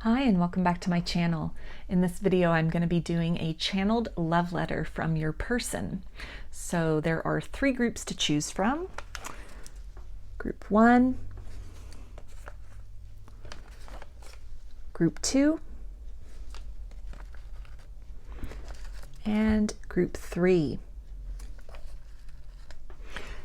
Hi and welcome back to my channel. In this video I'm going to be doing a channeled love letter from your person. So there are 3 groups to choose from. Group 1, Group 2, and Group 3.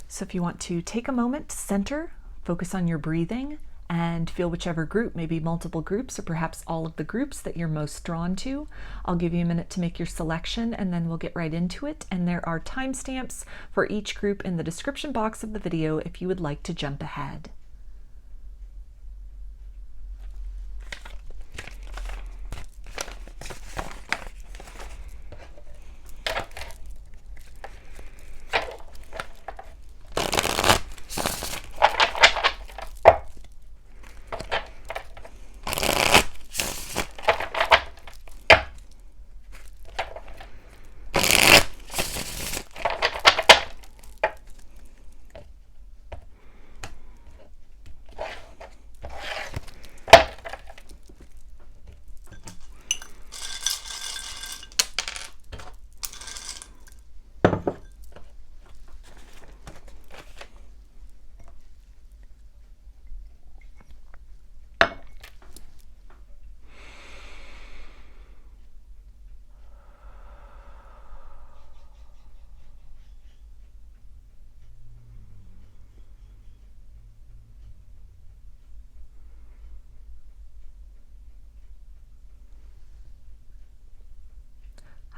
So if you want to take a moment to center, focus on your breathing, and feel whichever group, maybe multiple groups or perhaps all of the groups that you're most drawn to. I'll give you a minute to make your selection and then we'll get right into it. And there are timestamps for each group in the description box of the video if you would like to jump ahead.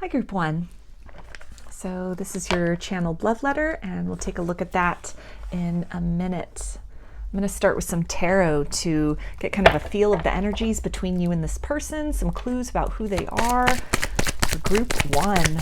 Hi Group 1. So this is your channeled love letter and we'll take a look at that in a minute. I'm going to start with some tarot to get kind of a feel of the energies between you and this person, some clues about who they are for Group 1.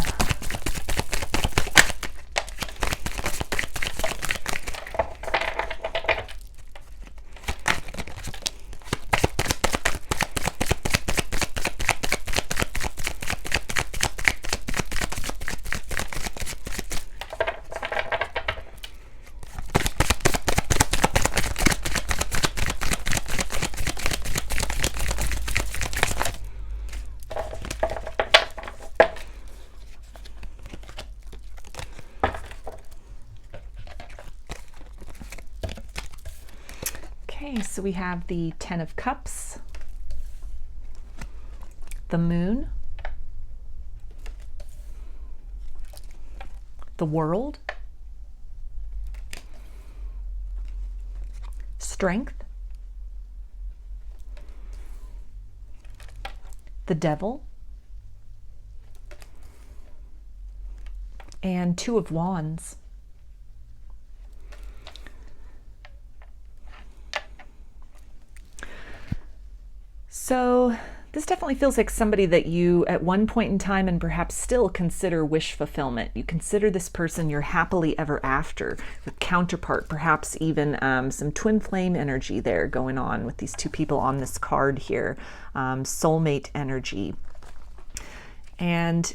Okay, so we have the 10 of Cups, the Moon, the World, Strength, the Devil, and 2 of Wands. So this definitely feels like somebody that you at one point in time and perhaps still consider wish fulfillment. You consider this person your happily ever after, with counterpart, perhaps even some twin flame energy there going on with these 2 people on this card here, soulmate energy. And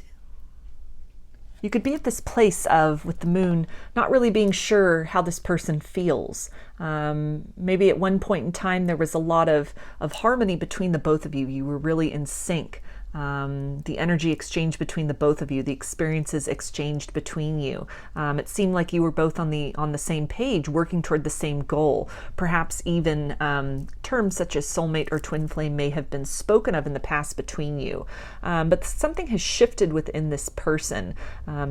you could be at this place of, with the Moon, not really being sure how this person feels. Maybe at one point in time there was a lot of harmony between the both of you. You were really in sync. The energy exchange between the both of you, the experiences exchanged between you. It seemed like you were both on the same page, working toward the same goal. Perhaps even terms such as soulmate or twin flame may have been spoken of in the past between you. But something has shifted within this person.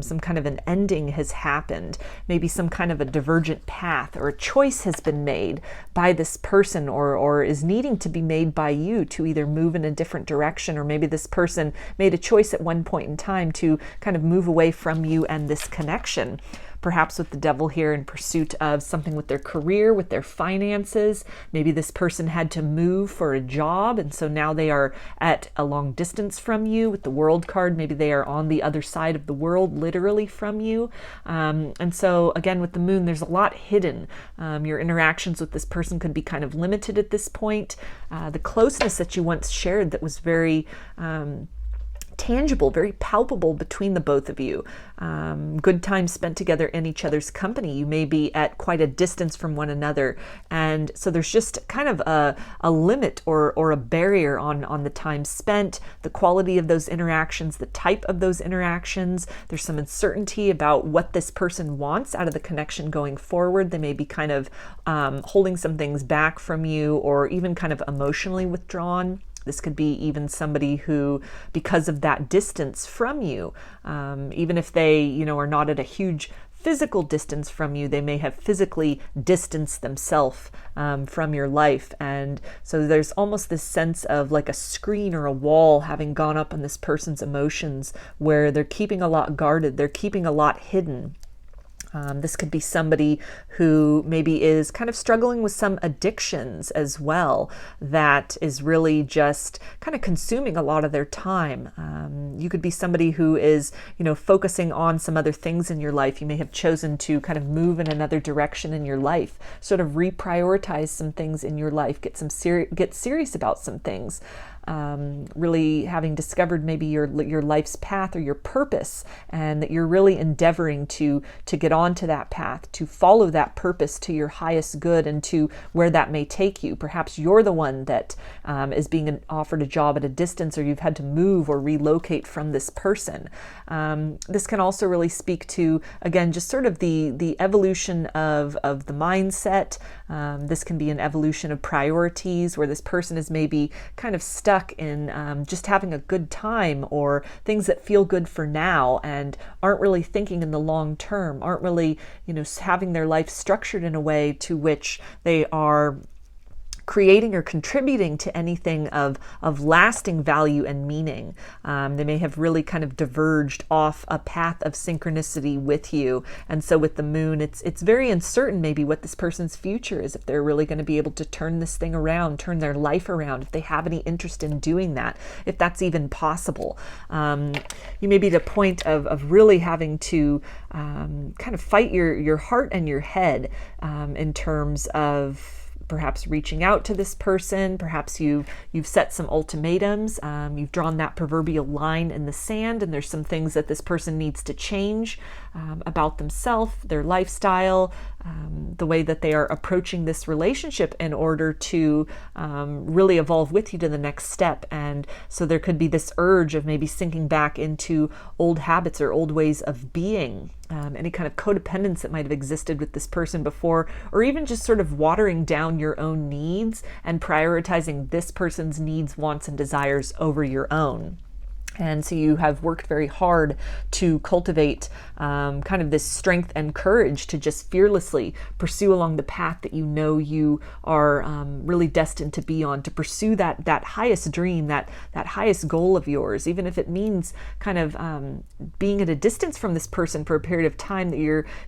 Some kind of an ending has happened. Maybe some kind of a divergent path or a choice has been made by this person or is needing to be made by you to either move in a different direction, or maybe this person made a choice at one point in time to kind of move away from you and this connection. Perhaps with the Devil here in pursuit of something with their career, with their finances. Maybe this person had to move for a job and so now they are at a long distance from you. With the World card, maybe they are on the other side of the world, literally from you. And so again, with the Moon, there's a lot hidden. Your interactions with this person could be kind of limited at this point. The closeness that you once shared that was very tangible, very palpable between the both of you. Good time spent together in each other's company. You may be at quite a distance from one another. And so there's just kind of a limit or a barrier on the time spent, the quality of those interactions, the type of those interactions. There's some uncertainty about what this person wants out of the connection going forward. They may be kind of holding some things back from you, or even kind of emotionally withdrawn. This could be even somebody who, because of that distance from you, even if they, are not at a huge physical distance from you, they may have physically distanced themselves from your life. And so there's almost this sense of like a screen or a wall having gone up on this person's emotions, where they're keeping a lot guarded, they're keeping a lot hidden. This could be somebody who maybe is kind of struggling with some addictions as well, that is really just kind of consuming a lot of their time. You could be somebody who is, focusing on some other things in your life. You may have chosen to kind of move in another direction in your life, sort of reprioritize some things in your life, get serious about some things. Really having discovered maybe your life's path or your purpose, and that you're really endeavoring to get onto that path, to follow that purpose to your highest good and to where that may take you. Perhaps you're the one that is being offered a job at a distance, or you've had to move or relocate from this person. This can also really speak to, again, just sort of the evolution of the mindset. This can be an evolution of priorities, where this person is maybe kind of stuck in just having a good time, or things that feel good for now, and aren't really thinking in the long term, aren't really, having their life structured in a way to which they are creating or contributing to anything of lasting value and meaning. They may have really kind of diverged off a path of synchronicity with you. And so with the moon, it's very uncertain maybe what this person's future is, if they're really going to be able to turn this thing around, turn their life around, if they have any interest in doing that, if that's even possible. You may be at a point of really having to kind of fight your heart and your head in terms of perhaps reaching out to this person. Perhaps you've set some ultimatums. You've drawn that proverbial line in the sand, and there's some things that this person needs to change about themselves, their lifestyle, the way that they are approaching this relationship in order to really evolve with you to the next step. And so there could be this urge of maybe sinking back into old habits or old ways of being, any kind of codependence that might have existed with this person before, or even just sort of watering down your own needs and prioritizing this person's needs, wants, and desires over your own. And so you have worked very hard to cultivate kind of this strength and courage to just fearlessly pursue along the path that you are really destined to be on, to pursue that highest dream, that highest goal of yours, even if it means kind of being at a distance from this person for a period of time, that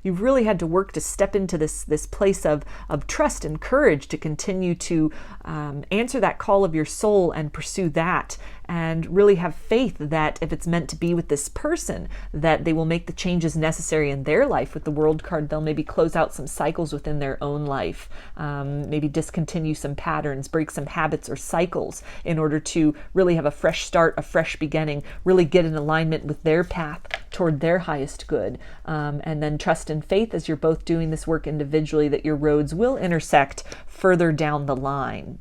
you've really had to work to step into this place of trust and courage to continue to answer that call of your soul and pursue that, and really have faith that if it's meant to be with this person, that they will make the changes necessary in their life. With the World card, they'll maybe close out some cycles within their own life, maybe discontinue some patterns, break some habits or cycles in order to really have a fresh start, a fresh beginning, really get in alignment with their path toward their highest good. And then trust and faith, as you're both doing this work individually, that your roads will intersect further down the line.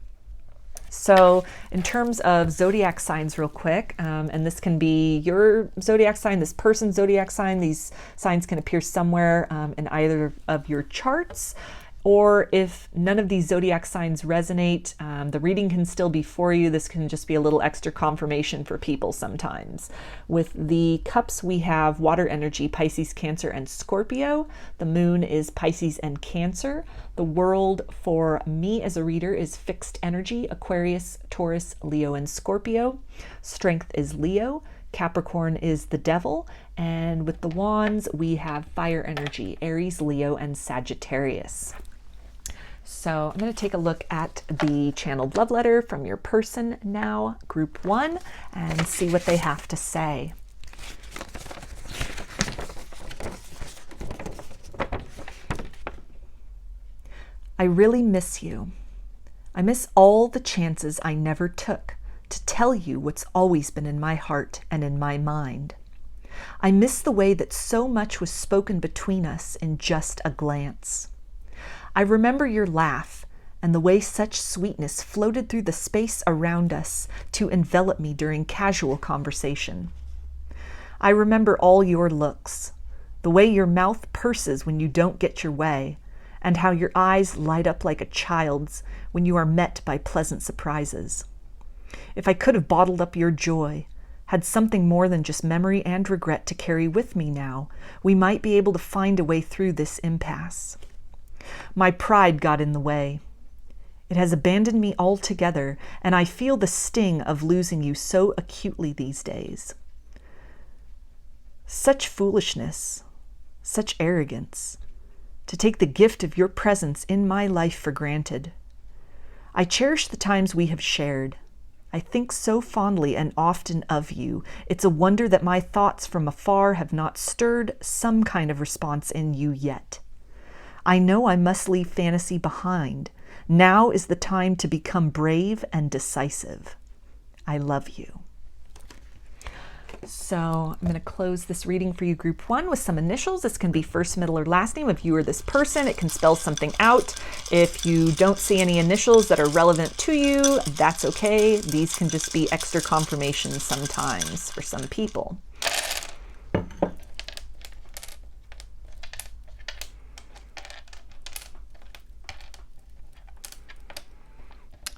So in terms of zodiac signs real quick, and this can be your zodiac sign, this person's zodiac sign, these signs can appear somewhere in either of your charts. Or if none of these zodiac signs resonate, the reading can still be for you. This can just be a little extra confirmation for people sometimes. With the cups, we have water energy, Pisces, Cancer, and Scorpio. The moon is Pisces and Cancer. The world for me as a reader is fixed energy, Aquarius, Taurus, Leo, and Scorpio. Strength is Leo. Capricorn is the devil. And with the wands, we have fire energy, Aries, Leo, and Sagittarius. So I'm going to take a look at the channeled love letter from your person now, group 1, and see what they have to say. I really miss you. I miss all the chances I never took, to tell you what's always been in my heart and in my mind. I miss the way that so much was spoken between us in just a glance. I remember your laugh and the way such sweetness floated through the space around us to envelop me during casual conversation. I remember all your looks, the way your mouth purses when you don't get your way, and how your eyes light up like a child's when you are met by pleasant surprises. If I could have bottled up your joy, had something more than just memory and regret to carry with me now, we might be able to find a way through this impasse. My pride got in the way. It has abandoned me altogether, and I feel the sting of losing you so acutely these days. Such foolishness, such arrogance, to take the gift of your presence in my life for granted. I cherish the times we have shared. I think so fondly and often of you. It's a wonder that my thoughts from afar have not stirred some kind of response in you yet. I know I must leave fantasy behind. Now is the time to become brave and decisive. I love you. So I'm going to close this reading for you, group 1, with some initials. This can be first, middle, or last name if you or this person. It can spell something out. If you don't see any initials that are relevant to you, that's okay. These can just be extra confirmation sometimes for some people.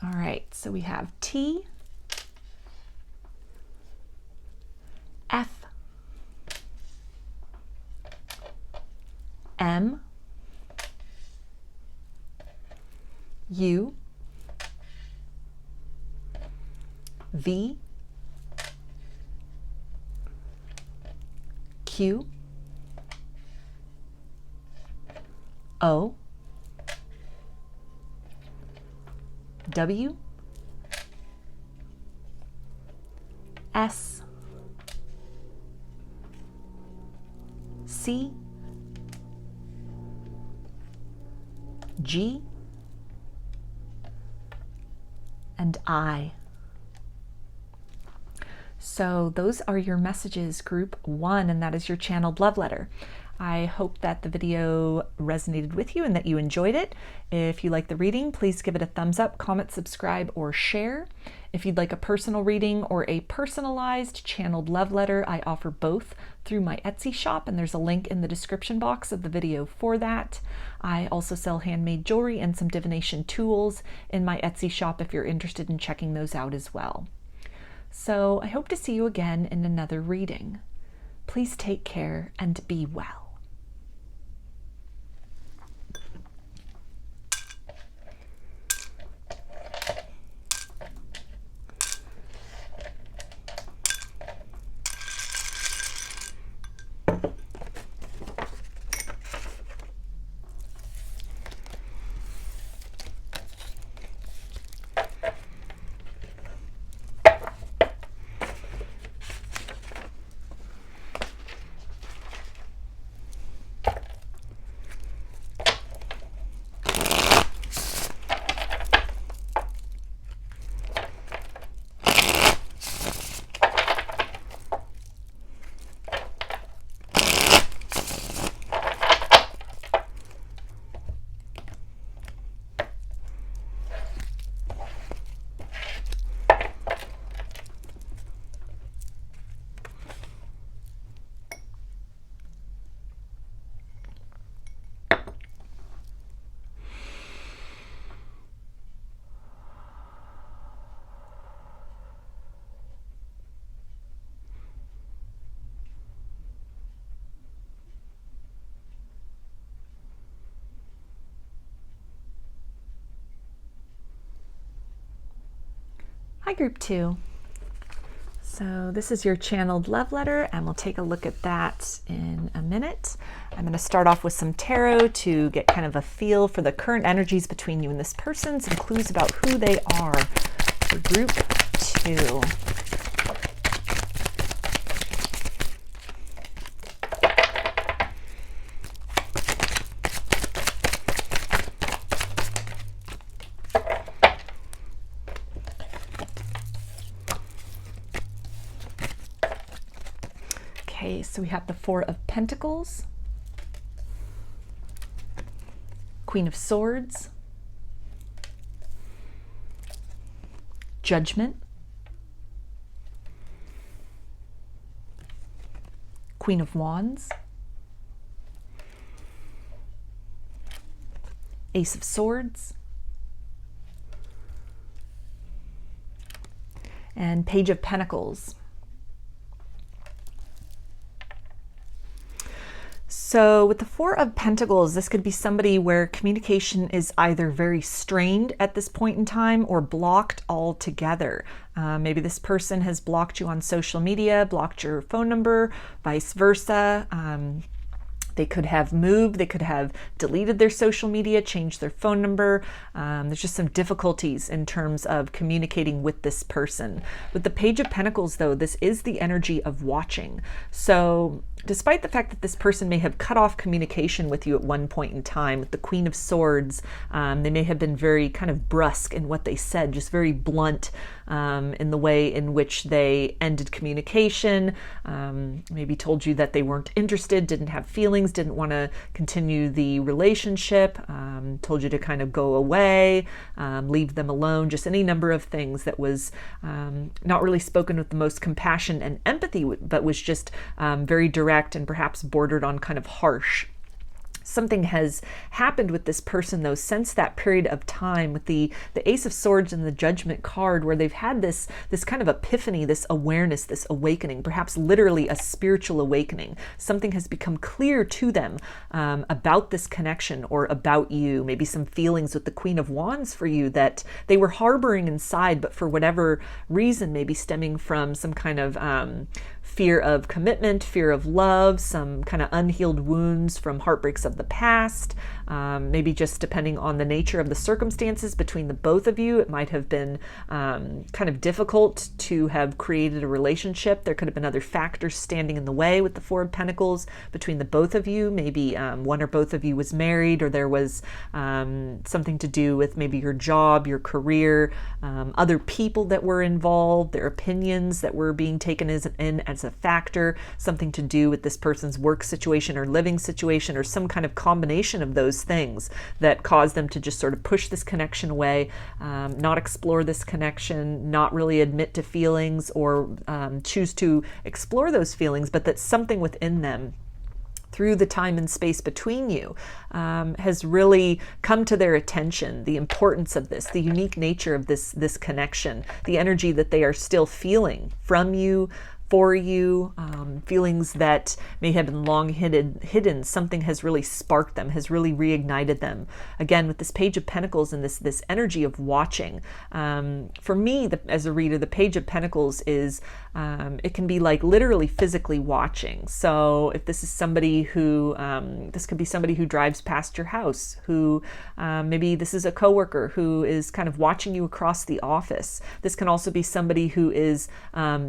All right, so we have T, F, M, U, V, Q, O, W, S, C, G, and I. So those are your messages, group 1, and that is your channeled love letter. I hope that the video resonated with you and that you enjoyed it. If you like the reading, please give it a thumbs up, comment, subscribe, or share. If you'd like a personal reading or a personalized channeled love letter, I offer both through my Etsy shop, and there's a link in the description box of the video for that. I also sell handmade jewelry and some divination tools in my Etsy shop if you're interested in checking those out as well. So I hope to see you again in another reading. Please take care and be well. Hi, group 2. So this is your channeled love letter, and we'll take a look at that in a minute. I'm going to start off with some tarot to get kind of a feel for the current energies between you and this person, some clues about who they are for group 2. Okay, so we have the Four of Pentacles, Queen of Swords, Judgment, Queen of Wands, Ace of Swords, and Page of Pentacles. So with the Four of Pentacles, this could be somebody where communication is either very strained at this point in time or blocked altogether. Maybe this person has blocked you on social media, blocked your phone number, vice versa. They could have moved, they could have deleted their social media, changed their phone number. There's just some difficulties in terms of communicating with this person. With the Page of Pentacles, though, this is the energy of watching. So despite the fact that this person may have cut off communication with you at one point in time, with the Queen of Swords, they may have been very kind of brusque in what they said, just very blunt in the way in which they ended communication, maybe told you that they weren't interested, didn't have feelings, didn't want to continue the relationship, told you to kind of go away, leave them alone, just any number of things that was not really spoken with the most compassion and empathy, but was just very direct and perhaps bordered on kind of harsh. Something has happened with this person, though, since that period of time with the Ace of Swords and the Judgment card, where they've had this kind of epiphany, this awareness, this awakening, perhaps literally a spiritual awakening. Something has become clear to them about this connection or about you. Maybe some feelings with the Queen of Wands for you that they were harboring inside, but for whatever reason, maybe stemming from some kind of fear of commitment, fear of love, some kind of unhealed wounds from heartbreaks of the past, maybe just depending on the nature of the circumstances between the both of you. It might have been kind of difficult to have created a relationship. There could have been other factors standing in the way with the Four of Pentacles between the both of you. Maybe one or both of you was married, or there was something to do with maybe your job, your career, other people that were involved, their opinions that were being taken as a factor, something to do with this person's work situation or living situation, or some kind of combination of those things that caused them to just sort of push this connection away, not explore this connection, not really admit to feelings or choose to explore those feelings, but that something within them through the time and space between you has really come to their attention, the importance of this, the unique nature of this connection, the energy that they are still feeling from you, for you, feelings that may have been long hidden. Something has really sparked them, has really reignited them. Again, with this Page of Pentacles and this energy of watching. For me, as a reader, the Page of Pentacles is, it can be like literally physically watching. So if this is somebody who, this could be somebody who drives past your house, who maybe this is a coworker who is kind of watching you across the office. This can also be somebody who is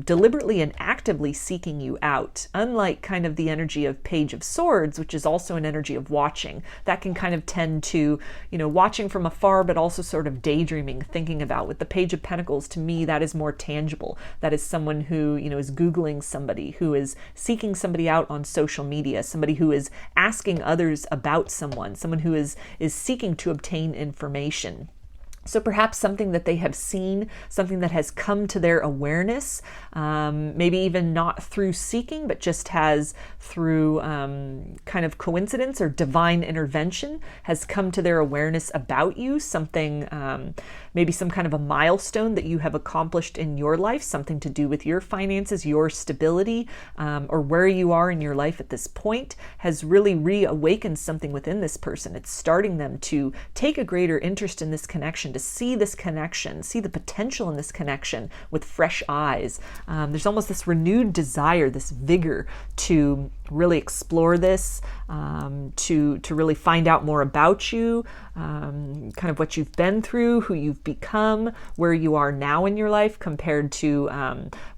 deliberately and actively seeking you out. Unlike kind of the energy of Page of Swords, which is also an energy of watching, that can kind of tend to, watching from afar, but also sort of daydreaming, thinking about. With the Page of Pentacles, to me, that is more tangible. That is someone who, is Googling somebody, who is seeking somebody out on social media, somebody who is asking others about someone who is seeking to obtain information. So perhaps something that they have seen, something that has come to their awareness, maybe even not through seeking, but just has through kind of coincidence or divine intervention, has come to their awareness about you, something, maybe some kind of a milestone that you have accomplished in your life, something to do with your finances, your stability, or where you are in your life at this point, has really reawakened something within this person. It's starting them to take a greater interest in this connection, to see this connection, see the potential in this connection with fresh eyes. There's almost this renewed desire, this vigor to really explore this, to really find out more about you, kind of what you've been through, who you've become, where you are now in your life compared to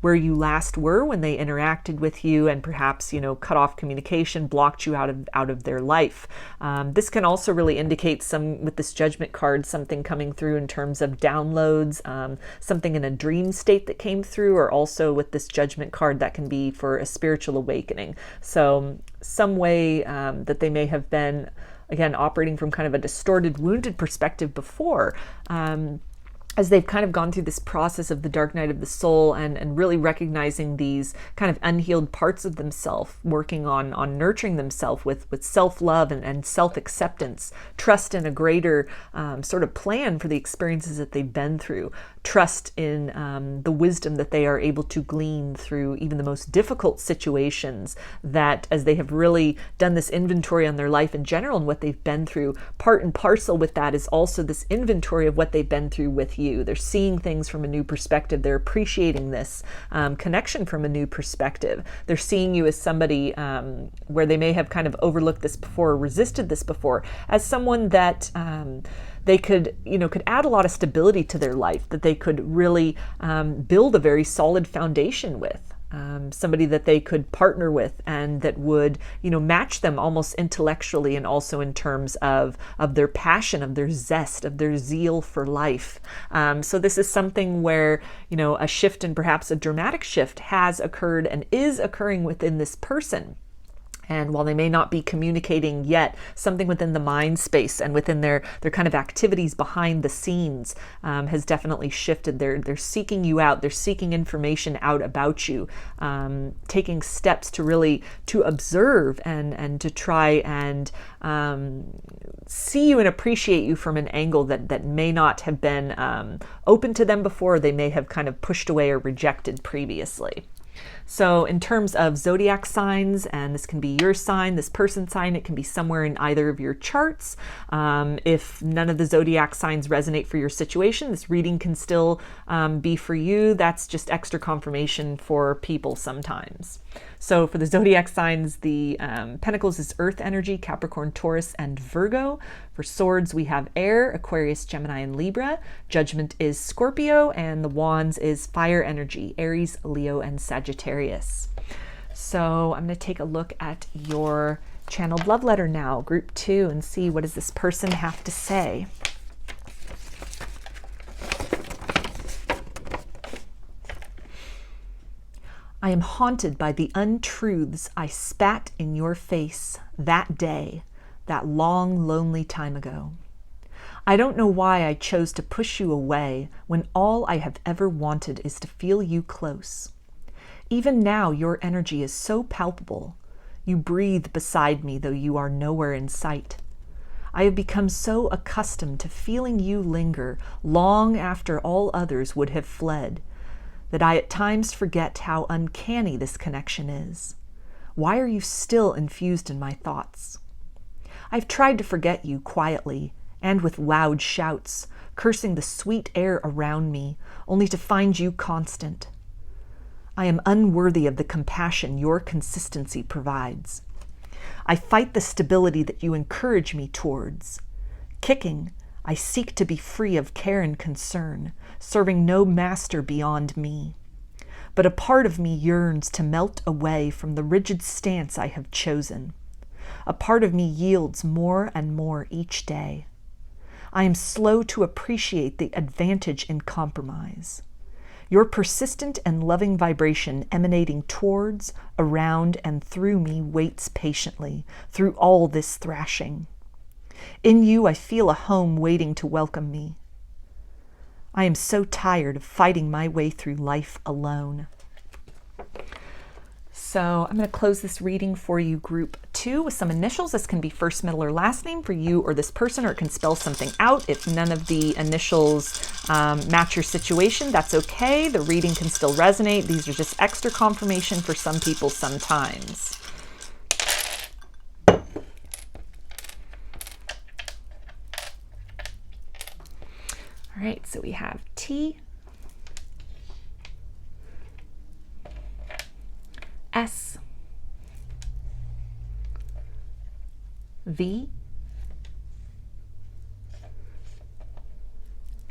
where you last were when they interacted with you and perhaps, cut off communication, blocked you out of their life. This can also really indicate with this Judgment card, something coming through in terms of downloads, something in a dream state that came through, or also with this Judgment card that can be for a spiritual awakening. So some way that they may have been, again, operating from kind of a distorted, wounded perspective before, as they've kind of gone through this process of the dark night of the soul and really recognizing these kind of unhealed parts of themselves, working on nurturing themselves with self-love and self-acceptance, trust in a greater sort of plan for the experiences that they've been through, trust in the wisdom that they are able to glean through even the most difficult situations, that as they have really done this inventory on their life in general and what they've been through, part and parcel with that is also this inventory of what they've been through with you. They're seeing things from a new perspective. They're appreciating this connection from a new perspective. They're seeing you as somebody where they may have kind of overlooked this before or resisted this before, as someone that they could add a lot of stability to their life, that they could really build a very solid foundation with. Somebody that they could partner with and that would, match them almost intellectually and also in terms of their passion, of their zest, of their zeal for life. So this is something where, a shift, and perhaps a dramatic shift, has occurred and is occurring within this person. And while they may not be communicating yet, something within the mind space and within their kind of activities behind the scenes has definitely shifted. They're seeking you out. They're seeking information out about you, taking steps to really to observe and to try and see you and appreciate you from an angle that may not have been open to them before. They may have kind of pushed away or rejected previously. So in terms of zodiac signs, and this can be your sign, this person's sign, it can be somewhere in either of your charts. If none of the zodiac signs resonate for your situation, this reading can still be for you. That's just extra confirmation for people sometimes. So for the zodiac signs, the Pentacles is Earth energy, Capricorn, Taurus, and Virgo. For swords, we have Air, Aquarius, Gemini, and Libra. Judgment is Scorpio, and the Wands is Fire energy, Aries, Leo, and Sagittarius. So I'm going to take a look at your channeled love letter now, group 2, and see what does this person have to say. I am haunted by the untruths I spat in your face that day, that long, lonely time ago. I don't know why I chose to push you away when all I have ever wanted is to feel you close. Even now, your energy is so palpable. You breathe beside me, though you are nowhere in sight. I have become so accustomed to feeling you linger long after all others would have fled, that I at times forget how uncanny this connection is. Why are you still infused in my thoughts? I've tried to forget you quietly and with loud shouts, cursing the sweet air around me, only to find you constant. I am unworthy of the compassion your consistency provides. I fight the stability that you encourage me towards. Kicking, I seek to be free of care and concern, serving no master beyond me. But a part of me yearns to melt away from the rigid stance I have chosen. A part of me yields more and more each day. I am slow to appreciate the advantage in compromise. Your persistent and loving vibration emanating towards, around, and through me waits patiently through all this thrashing. In you, I feel a home waiting to welcome me. I am so tired of fighting my way through life alone. So I'm going to close this reading for you, group 2, with some initials. This can be first, middle, or last name for you or this person, or it can spell something out. If none of the initials match your situation, that's okay. The reading can still resonate. These are just extra confirmation for some people sometimes. All right, so we have T, S, V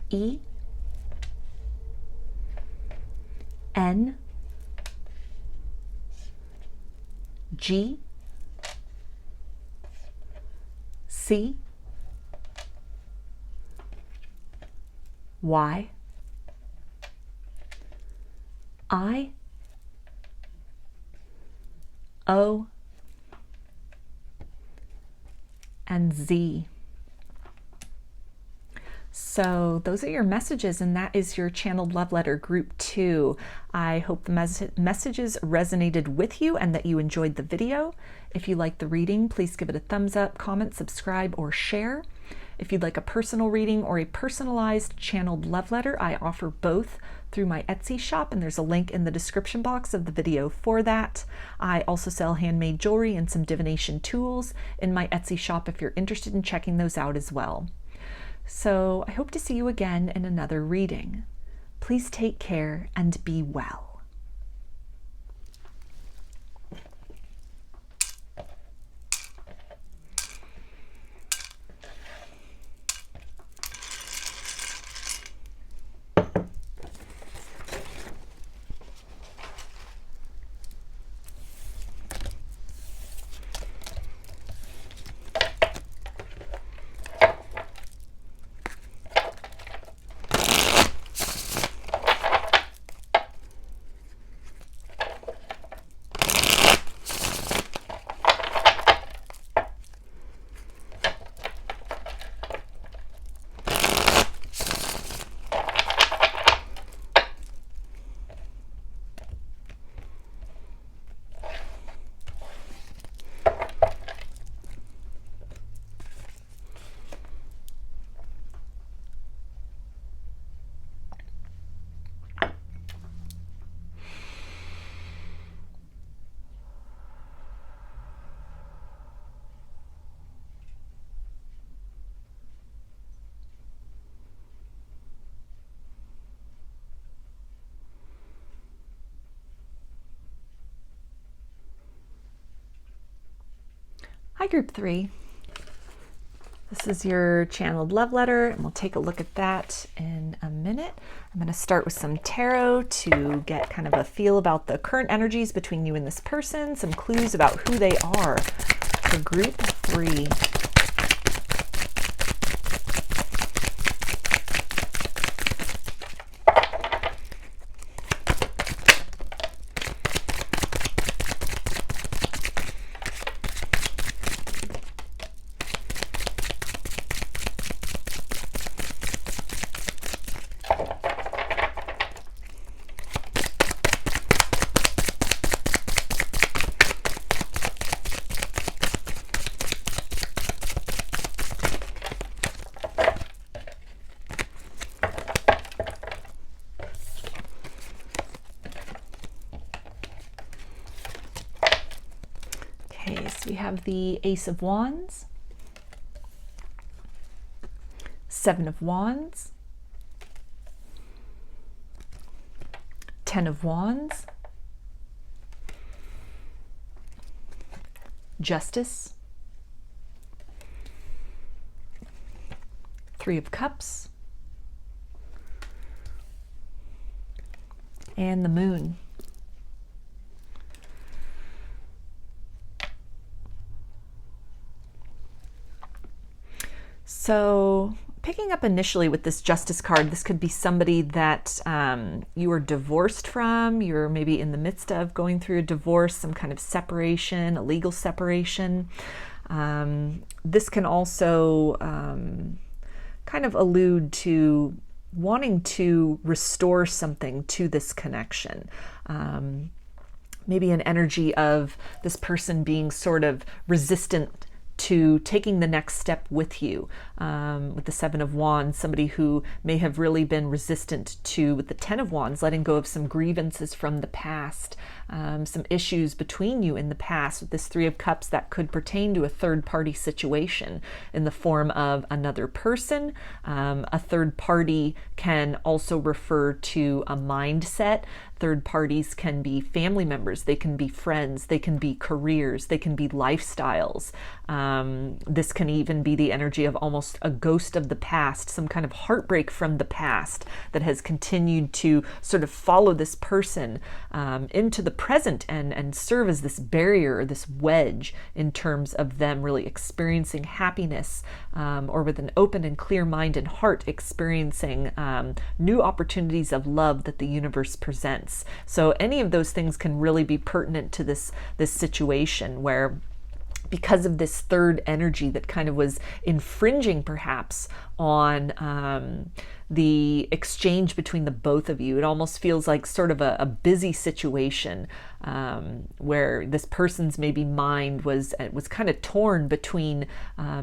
E N G C Y I O and Z. So those are your messages, and that is your channeled love letter group 2. I hope the messages resonated with you and that you enjoyed the video. If you liked the reading, please give it a thumbs up, comment, subscribe, or share. If you'd like a personal reading or a personalized channeled love letter, I offer both through my Etsy shop, and there's a link in the description box of the video for that. I also sell handmade jewelry and some divination tools in my Etsy shop if you're interested in checking those out as well. So I hope to see you again in another reading. Please take care and be well. Hi, group 3. This is your channeled love letter, and we'll take a look at that in a minute. I'm going to start with some tarot to get kind of a feel about the current energies between you and this person, some clues about who they are for group 3. We have the Ace of Wands, 7 of Wands, 10 of Wands, Justice, 3 of Cups, and the Moon. So picking up initially with this Justice card, this could be somebody that you are divorced from. You're maybe in the midst of going through a divorce, some kind of separation, a legal separation. This can also kind of allude to wanting to restore something to this connection. Maybe an energy of this person being sort of resistant to taking the next step with you. with the Seven of Wands, somebody who may have really been resistant to, with the Ten of Wands, letting go of some grievances from the past, some issues between you in the past. With this Three of Cups, that could pertain to a third-party situation in the form of another person. A third party can also refer to a mindset. Third parties can be family members, they can be friends, they can be careers, they can be lifestyles. This can even be the energy of almost a ghost of the past, some kind of heartbreak from the past that has continued to sort of follow this person into the present and serve as this barrier or this wedge in terms of them really experiencing happiness, or with an open and clear mind and heart experiencing new opportunities of love that the universe presents. So any of those things can really be pertinent to this situation where, because of this third energy that kind of was infringing perhaps on the exchange between the both of you, it almost feels like sort of a busy situation where this person's maybe mind was kind of torn between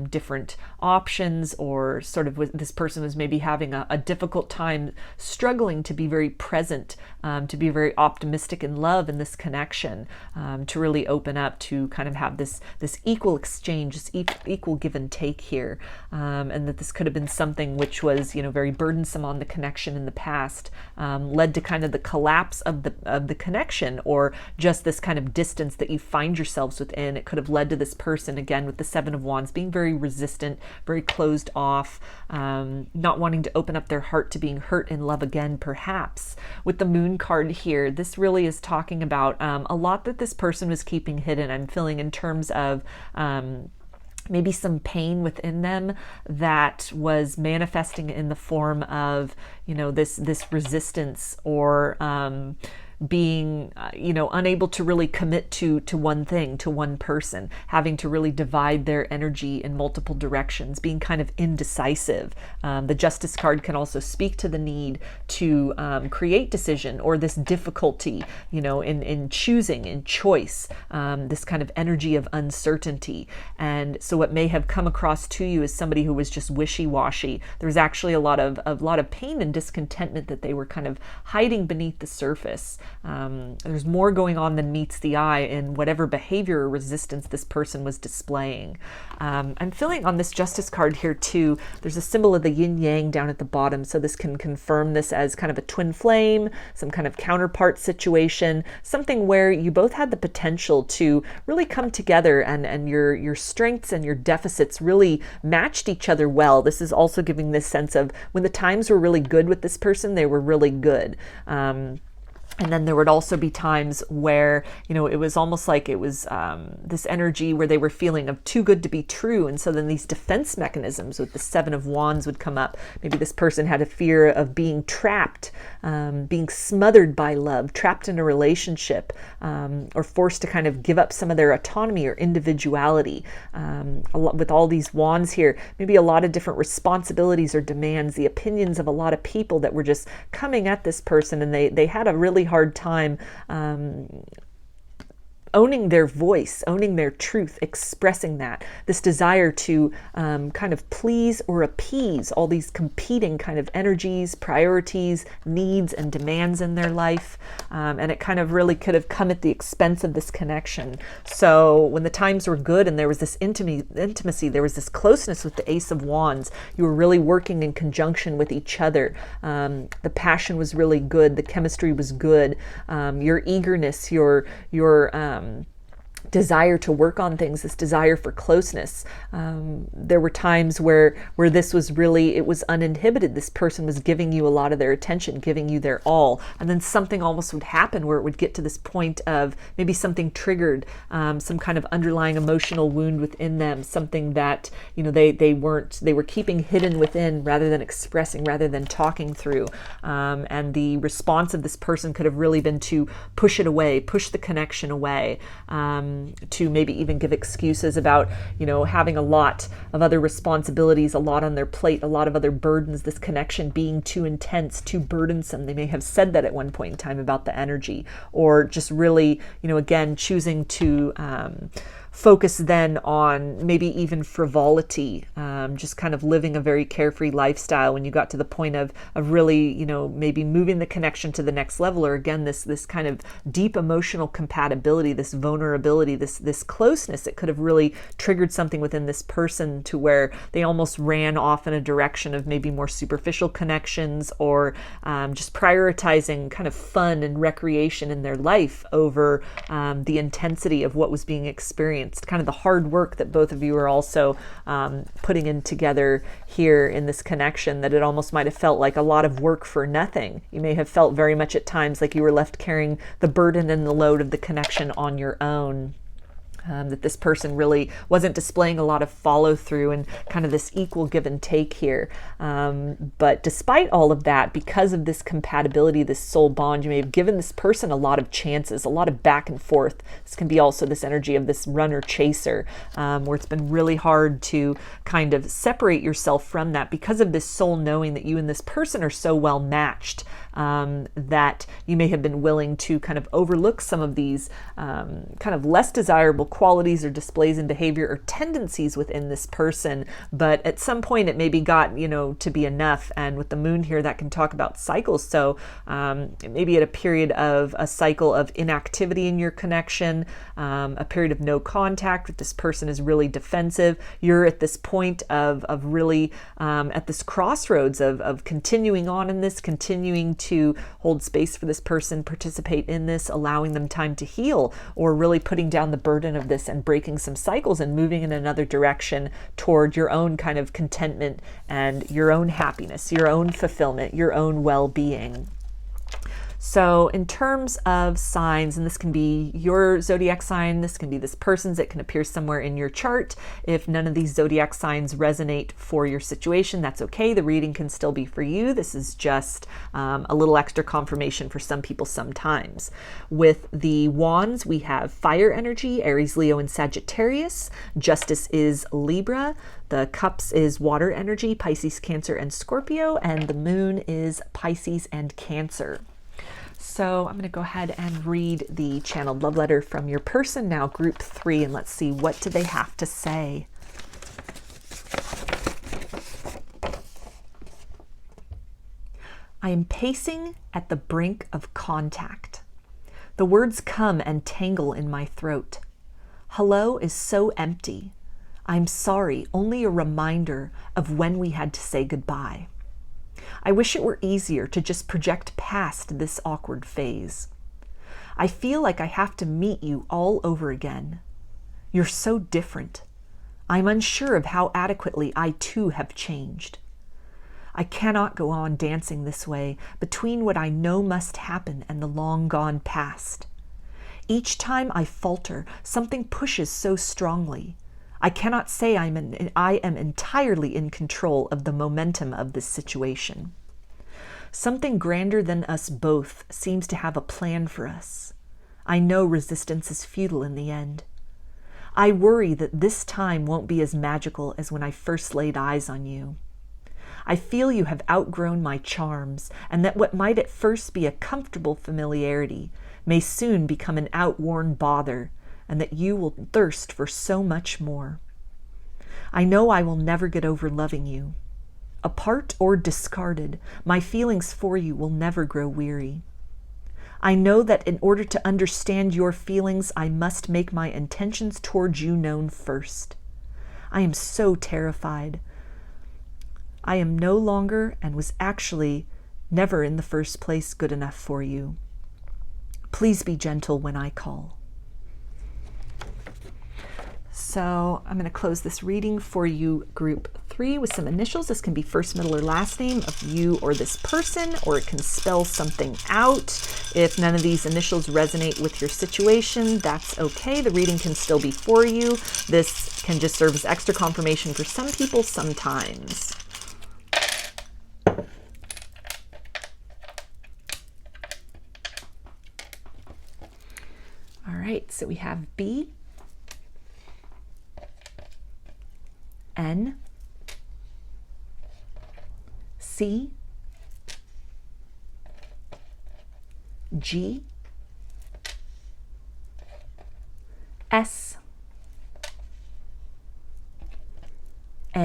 different options, or sort of this person was maybe having a difficult time struggling to be very present, to be very optimistic in love in this connection, to really open up, to kind of have this equal exchange, this equal give and take here, and that this could have been something which was, very burdensome on the connection in the past, led to kind of the collapse of the connection, or just this kind of distance that you find yourselves within. It could have led to this person, again, with the Seven of Wands, being very resistant, very closed off, not wanting to open up their heart to being hurt in love again, perhaps. With the Moon card here, this really is talking about a lot that this person was keeping hidden, I'm feeling, in terms of maybe some pain within them that was manifesting in the form of, this resistance, or being, unable to really commit to one thing, to one person, having to really divide their energy in multiple directions, being kind of indecisive. The Justice card can also speak to the need to create decision, or this difficulty, in choosing, in choice, this kind of energy of uncertainty. And so what may have come across to you as somebody who was just wishy-washy, there was actually a lot of pain and discontentment that they were kind of hiding beneath the surface. There's more going on than meets the eye in whatever behavior or resistance this person was displaying. I'm feeling on this Justice card here too, there's a symbol of the yin yang down at the bottom, so this can confirm this as kind of a twin flame, some kind of counterpart situation, something where you both had the potential to really come together, and your strengths and your deficits really matched each other well. This is also giving this sense of when the times were really good with this person, they were really good. And then there would also be times where, it was almost like it was this energy where they were feeling of too good to be true. And so then these defense mechanisms with the Seven of Wands would come up. Maybe this person had a fear of being trapped, being smothered by love, trapped in a relationship, or forced to kind of give up some of their autonomy or individuality. With all these wands here, maybe a lot of different responsibilities or demands, the opinions of a lot of people that were just coming at this person, and they had a really hard time owning their voice, owning their truth, expressing that. This desire to kind of please or appease all these competing kind of energies, priorities, needs, and demands in their life. And it kind of really could have come at the expense of this connection. So when the times were good and there was this intimacy, there was this closeness with the Ace of Wands, you were really working in conjunction with each other. The passion was really good. The chemistry was good. Your eagerness, your desire to work on things, this desire for closeness. There were times where this was really, it was uninhibited. This person was giving you a lot of their attention, giving you their all. And then something almost would happen where it would get to this point of maybe something triggered, some kind of underlying emotional wound within them, something that, they were keeping hidden within rather than expressing, rather than talking through. And the response of this person could have really been to push it away, push the connection away, to maybe even give excuses about, having a lot of other responsibilities, a lot on their plate, a lot of other burdens, this connection being too intense, too burdensome. They may have said that at one point in time about the energy, or just really, again, choosing to focus then on maybe even frivolity, just kind of living a very carefree lifestyle when you got to the point of really, you know, maybe moving the connection to the next level, or again, this kind of deep emotional compatibility, this vulnerability, this closeness. It could have really triggered something within this person to where they almost ran off in a direction of maybe more superficial connections, or just prioritizing kind of fun and recreation in their life over the intensity of what was being experienced, kind of the hard work that both of you are also putting in together here in this connection, that it almost might have felt like a lot of work for nothing. You may have felt very much at times like you were left carrying the burden and the load of the connection on your own. That this person really wasn't displaying a lot of follow through and kind of this equal give and take here. But despite all of that, because of this compatibility, this soul bond, you may have given this person a lot of chances, a lot of back and forth. This can be also this energy of this runner chaser, where it's been really hard to kind of separate yourself from that because of this soul knowing that you and this person are so well matched. That you may have been willing to kind of overlook some of these kind of less desirable qualities or displays in behavior or tendencies within this person. But at some point it maybe got, you know, to be enough. And with the moon here, that can talk about cycles. So maybe at a period of a cycle of inactivity in your connection, a period of no contact, if this person is really defensive, you're at this point of really at this crossroads of continuing on in this, continuing to hold space for this person, participate in this, allowing them time to heal, or really putting down the burden of this and breaking some cycles and moving in another direction toward your own kind of contentment and your own happiness, your own fulfillment, your own well-being. So in terms of signs, and this can be your zodiac sign, this can be this person's, it can appear somewhere in your chart. If none of these zodiac signs resonate for your situation, that's okay. The reading can still be for you. This is just a little extra confirmation for some people sometimes. With the wands, we have fire energy, Aries, Leo, and Sagittarius. Justice is Libra. The cups is water energy, Pisces, Cancer, and Scorpio. And the moon is Pisces and Cancer. So I'm going to go ahead and read the channeled love letter from your person, now group 3, and let's see, what do they have to say? I am pacing at the brink of contact. The words come and tangle in my throat. Hello is so empty. I'm sorry, only a reminder of when we had to say goodbye. I wish it were easier to just project past this awkward phase. I feel like I have to meet you all over again. You're so different. I'm unsure of how adequately I too have changed. I cannot go on dancing this way between what I know must happen and the long gone past. Each time I falter, something pushes so strongly. I cannot say I am entirely in control of the momentum of this situation. Something grander than us both seems to have a plan for us. I know resistance is futile in the end. I worry that this time won't be as magical as when I first laid eyes on you. I feel you have outgrown my charms, and that what might at first be a comfortable familiarity may soon become an outworn bother, and that you will thirst for so much more. I know I will never get over loving you. Apart or discarded, my feelings for you will never grow weary. I know that in order to understand your feelings, I must make my intentions towards you known first. I am so terrified. I am no longer, and was actually never in the first place, good enough for you. Please be gentle when I call. So I'm going to close this reading for you, group 3, with some initials. This can be first, middle, or last name of you or this person, or it can spell something out. If none of these initials resonate with your situation, that's okay. The reading can still be for you. This can just serve as extra confirmation for some people sometimes. All right, so we have B, N, C, G, S,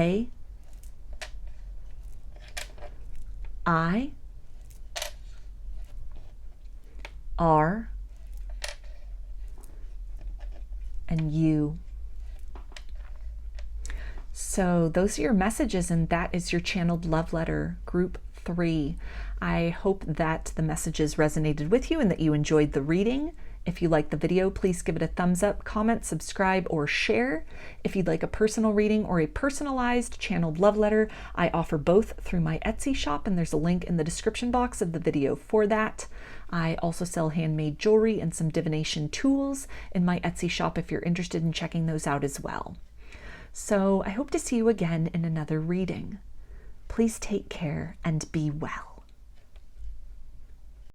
A, I, R, and U. So those are your messages, and that is your channeled love letter, group 3. I hope that the messages resonated with you and that you enjoyed the reading. If you liked the video, please give it a thumbs up, comment, subscribe, or share. If you'd like a personal reading or a personalized channeled love letter, I offer both through my Etsy shop, and there's a link in the description box of the video for that. I also sell handmade jewelry and some divination tools in my Etsy shop if you're interested in checking those out as well. So I hope to see you again in another reading. Please take care and be well.